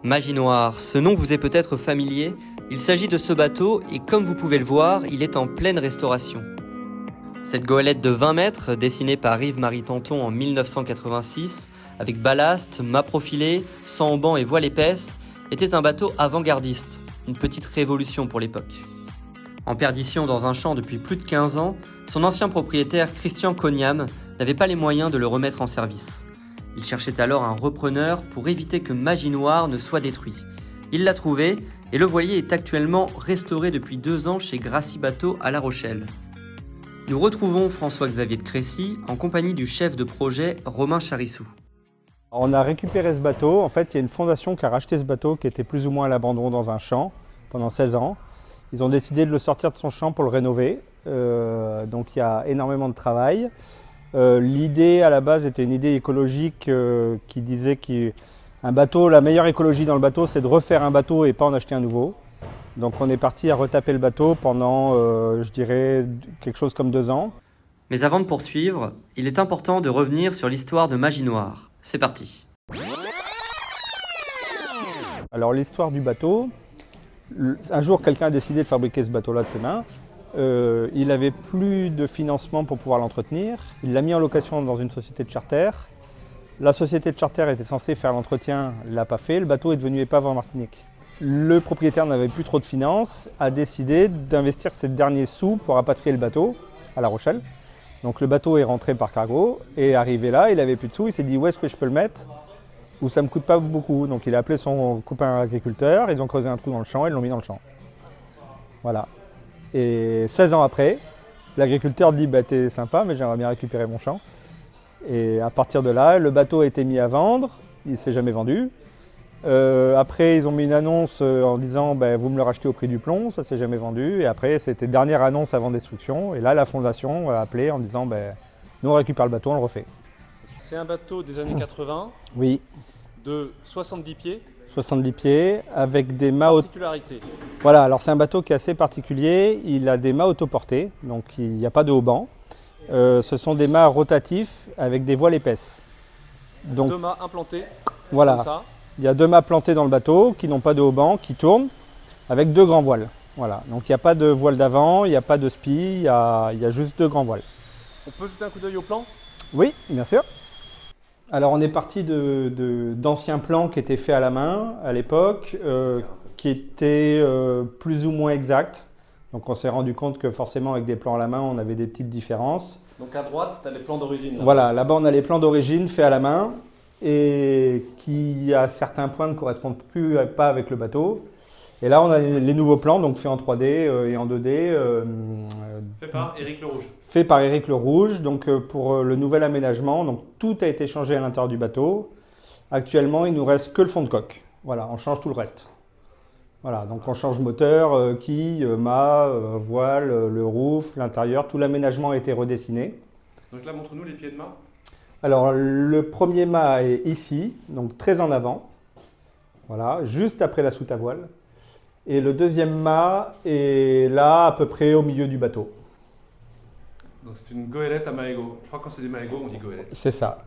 Magie Noire, ce nom vous est peut-être familier. Il s'agit de ce bateau et comme vous pouvez le voir, il est en pleine restauration. Cette goélette de 20 mètres, dessinée par Yves-Marie Tanton en 1986, avec ballast, mât profilé, sang-banc et voile épaisse, était un bateau avant-gardiste, une petite révolution pour l'époque. En perdition dans un champ depuis plus de 15 ans, son ancien propriétaire Christian Cognam n'avait pas les moyens de le remettre en service. Il cherchait alors un repreneur pour éviter que Magie Noire ne soit détruit. Il l'a trouvé et le voilier est actuellement restauré depuis 2 ans chez Grassi Bateaux à La Rochelle. Nous retrouvons François-Xavier de Crécy en compagnie du chef de projet Romain Charissou. On a récupéré ce bateau. En fait, il y a une fondation qui a racheté ce bateau qui était plus ou moins à l'abandon dans un champ pendant 16 ans. Ils ont décidé de le sortir de son champ pour le rénover. Donc il y a énormément de travail. L'idée à la base était une idée écologique qui disait qu'un bateau, la meilleure écologie dans le bateau, c'est de refaire un bateau et pas en acheter un nouveau. Donc on est parti à retaper le bateau pendant, je dirais, quelque chose comme 2 ans. Mais avant de poursuivre, il est important de revenir sur l'histoire de Magie Noire. C'est parti. Alors l'histoire du bateau, un jour quelqu'un a décidé de fabriquer ce bateau-là de ses mains. Il n'avait plus de financement pour pouvoir l'entretenir. Il l'a mis en location dans une société de charter. La société de charter était censée faire l'entretien, elle ne l'a pas fait. Le bateau est devenu épave en Martinique. Le propriétaire n'avait plus trop de finances, a décidé d'investir ses derniers sous pour rapatrier le bateau à La Rochelle. Donc le bateau est rentré par cargo et arrivé là, il n'avait plus de sous. Il s'est dit où est-ce que je peux le mettre où ça ne me coûte pas beaucoup. Donc il a appelé son copain agriculteur, ils ont creusé un trou dans le champ et l'ont mis dans le champ. Voilà. Et 16 ans après, l'agriculteur dit bah, « t'es sympa, mais j'aimerais bien récupérer mon champ ». Et à partir de là, le bateau a été mis à vendre, il ne s'est jamais vendu. Après, ils ont mis une annonce en disant bah, « vous me le rachetez au prix du plomb », ça ne s'est jamais vendu. Et après, c'était dernière annonce avant destruction. Et là, la fondation a appelé en disant bah, « nous on récupère le bateau, on le refait ». C'est un bateau des années 80, oui. De 70 pieds. 70 pieds, avec des mâts... Particularité. Voilà, alors c'est un bateau qui est assez particulier, il a des mâts autoportés, donc il n'y a pas de haut-banc. Ce sont des mâts rotatifs avec des voiles épaisses. Donc, 2 mâts implantés, voilà, comme ça. Il y a 2 mâts plantés dans le bateau, qui n'ont pas de haut-banc, qui tournent, avec 2 grands voiles. Voilà, donc il n'y a pas de voile d'avant, il n'y a pas de spi, il y a juste 2 grands voiles. On peut jeter un coup d'œil au plan ? Oui, bien sûr. Alors on est parti d'anciens plans qui étaient faits à la main à l'époque, qui étaient plus ou moins exacts. Donc on s'est rendu compte que forcément avec des plans à la main, on avait des petites différences. Donc à droite, tu as les plans d'origine. Voilà, là-bas on a les plans d'origine faits à la main et qui à certains points ne correspondent pas avec le bateau. Et là on a les nouveaux plans, donc faits en 3D et en 2D. Fait par Éric Le Rouge. Fait par Éric Le Rouge, donc pour le nouvel aménagement, donc tout a été changé à l'intérieur du bateau. Actuellement, il nous reste que le fond de coque. Voilà, on change tout le reste. Voilà, donc on change moteur, quille, mât, voile, le roof, l'intérieur, tout l'aménagement a été redessiné. Donc là, montre-nous les pieds de mât. Alors le premier mât est ici, donc très en avant. Voilà, juste après la soute à voile. Et le deuxième mât est là, à peu près au milieu du bateau. Donc c'est une goélette à Maego. Je crois que quand c'est des Maego, on dit goélette. C'est ça,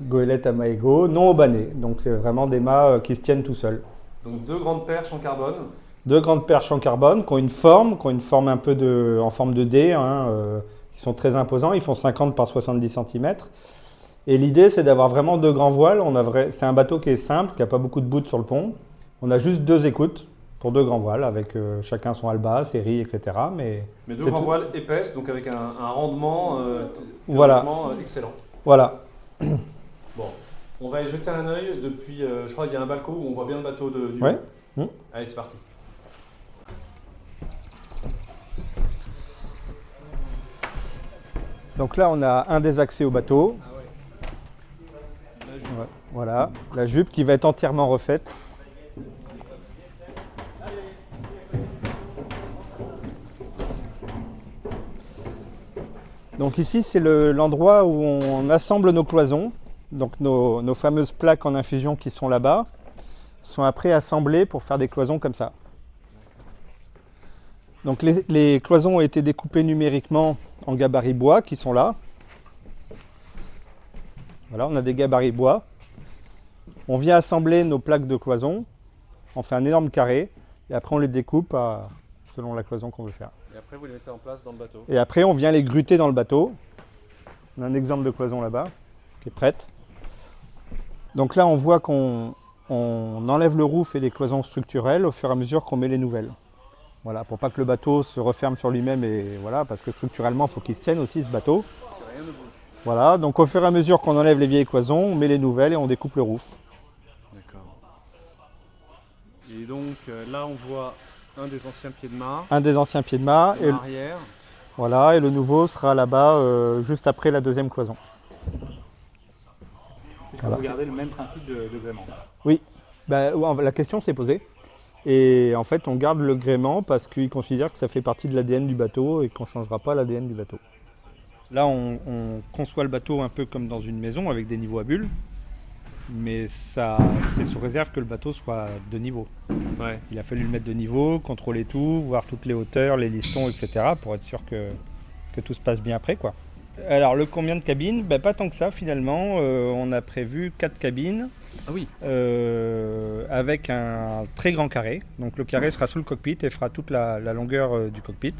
goélette à Maego, non aubanée. Donc c'est vraiment des mâts qui se tiennent tout seuls. Donc 2 grandes perches en carbone. 2 grandes perches en carbone qui ont une forme un peu en forme de D, qui sont très imposants. Ils font 50 par 70 cm. Et l'idée, c'est d'avoir vraiment 2 grands voiles. C'est un bateau qui est simple, qui n'a pas beaucoup de bouts sur le pont. On a juste 2 écoutes pour 2 grands voiles, avec chacun son alba, série, etc. Mais 2 grands voiles épaisses, donc avec un rendement voilà. Excellent. Voilà. Bon, on va y jeter un œil depuis, je crois qu'il y a un balcon où on voit bien le bateau du ouais. Allez, c'est parti. Donc là, on a un des accès au bateau. Ah ouais. Voilà, la jupe qui va être entièrement refaite. Donc ici, c'est l'endroit où on assemble nos cloisons. Donc nos fameuses plaques en infusion qui sont là-bas sont après assemblées pour faire des cloisons comme ça. Donc les cloisons ont été découpées numériquement en gabarits bois qui sont là. Voilà, on a des gabarits bois. On vient assembler nos plaques de cloison on fait un énorme carré, et après on les découpe selon la cloison qu'on veut faire. Et après, vous les mettez en place dans le bateau. Et après, on vient les gruter dans le bateau. On a un exemple de cloison là-bas, qui est prête. Donc là, on voit qu'on enlève le roof et les cloisons structurelles au fur et à mesure qu'on met les nouvelles. Voilà, pour pas que le bateau se referme sur lui-même, et voilà, parce que structurellement, il faut qu'il se tienne aussi, ce bateau. Rien ne bouge. Voilà, donc au fur et à mesure qu'on enlève les vieilles cloisons, on met les nouvelles et on découpe le roof. D'accord. Et donc là, on voit un des anciens pieds de mât. Un des anciens pieds de mât, et, Arrière. voilà, et le nouveau sera là-bas, juste après la deuxième cloison. Vous gardez le même principe de gréement. Oui, la question s'est posée. Et en fait, on garde le gréement parce qu'ils considèrent que ça fait partie de l'ADN du bateau et qu'on ne changera pas l'ADN du bateau. Là, on conçoit le bateau un peu comme dans une maison avec des niveaux à bulles. Mais ça, c'est sous réserve que le bateau soit de niveau. Ouais. Il a fallu le mettre de niveau, contrôler tout, voir toutes les hauteurs, les listons, etc. pour être sûr que tout se passe bien après, quoi. Alors, combien de cabines ? Pas tant que ça, finalement. On a prévu 4 cabines. Ah oui. Avec un très grand carré. Donc le carré sera sous le cockpit et fera toute la longueur du cockpit.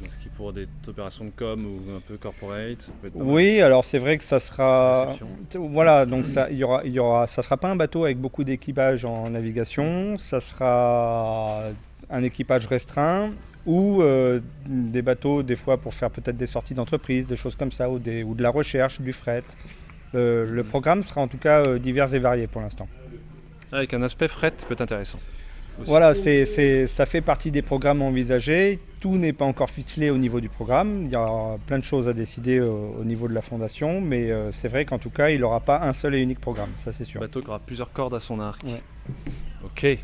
Ce qui pour des opérations de com ou un peu corporate, ça peut être pas mal. Oui, alors c'est vrai que ça sera... Réception. Voilà, donc ça sera pas un bateau avec beaucoup d'équipage en navigation, ça sera un équipage restreint ou des bateaux des fois pour faire peut-être des sorties d'entreprise, des choses comme ça, ou de la recherche, du fret. Le programme sera en tout cas divers et varié pour l'instant. Avec un aspect fret peut être intéressant. Aussi. Voilà, ça fait partie des programmes envisagés. Tout n'est pas encore ficelé au niveau du programme. Il y a plein de choses à décider au niveau de la fondation, mais c'est vrai qu'en tout cas, il n'aura pas un seul et unique programme, ça c'est sûr. Un bateau qui aura plusieurs cordes à son arc. Ouais. Ok.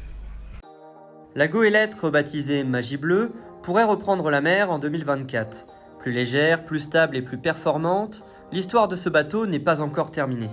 La goélette, rebaptisée Magie Bleue, pourrait reprendre la mer en 2024. Plus légère, plus stable et plus performante, l'histoire de ce bateau n'est pas encore terminée.